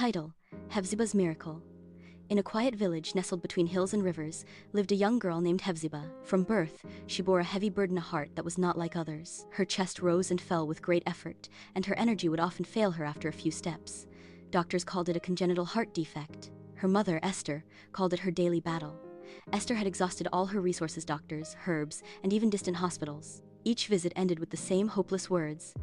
Title: Hephzibah's Miracle. In a quiet village nestled between hills and rivers lived a young girl named Hephzibah. From birth, she bore a heavy burden, a heart that was not like others. Her chest rose and fell with great effort, and her energy would often fail her after a few steps. Doctors called it a congenital heart defect. Her mother, Esther, called it her daily battle. Esther had exhausted all her resources: doctors, herbs, and even distant hospitals. Each visit ended with the same hopeless words: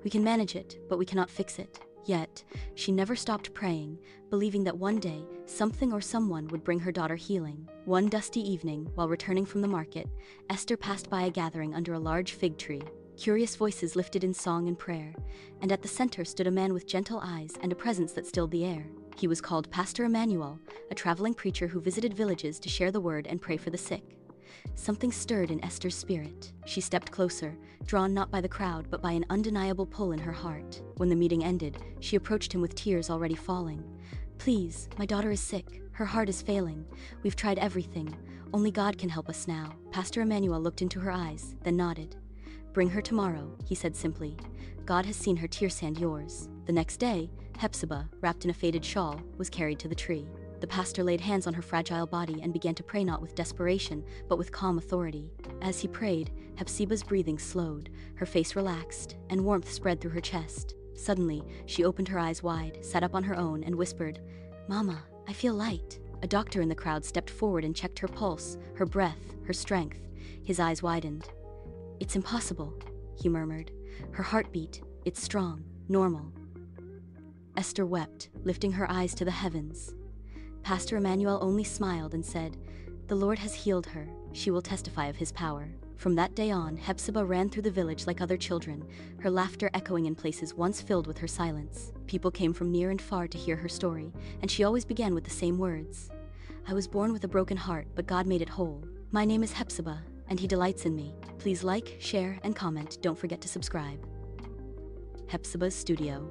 "We can manage it, but we cannot fix it." Yet, she never stopped praying, believing that one day, something or someone would bring her daughter healing. One dusty evening, while returning from the market, Esther passed by a gathering under a large fig tree. Curious voices lifted in song and prayer, and at the center stood a man with gentle eyes and a presence that stilled the air. He was called Pastor Emmanuel, a traveling preacher who visited villages to share the word and pray for the sick. Something stirred in Esther's spirit. She stepped closer, drawn not by the crowd but by an undeniable pull in her heart. When the meeting ended, she approached him with tears already falling. "Please, my daughter is sick. Her heart is failing. We've tried everything. Only God can help us now." Pastor Emmanuel looked into her eyes, then nodded. "Bring her tomorrow," he said simply. "God has seen her tears and yours." The next day, Hephzibah, wrapped in a faded shawl, was carried to the tree. The pastor laid hands on her fragile body and began to pray, not with desperation, but with calm authority. As he prayed, Hephzibah's breathing slowed, her face relaxed, and warmth spread through her chest. Suddenly, she opened her eyes wide, sat up on her own, and whispered, "Mama, I feel light." A doctor in the crowd stepped forward and checked her pulse, her breath, her strength. His eyes widened. "It's impossible," he murmured. "Her heartbeat, it's strong, normal." Esther wept, lifting her eyes to the heavens. Pastor Emmanuel only smiled and said, "The Lord has healed her. She will testify of his power." From that day on, Hephzibah ran through the village like other children, her laughter echoing in places once filled with her silence. People came from near and far to hear her story, and she always began with the same words: "I was born with a broken heart, but God made it whole. My name is Hephzibah, and he delights in me." Please like, share, and comment. Don't forget to subscribe. Hephzibah's Studio.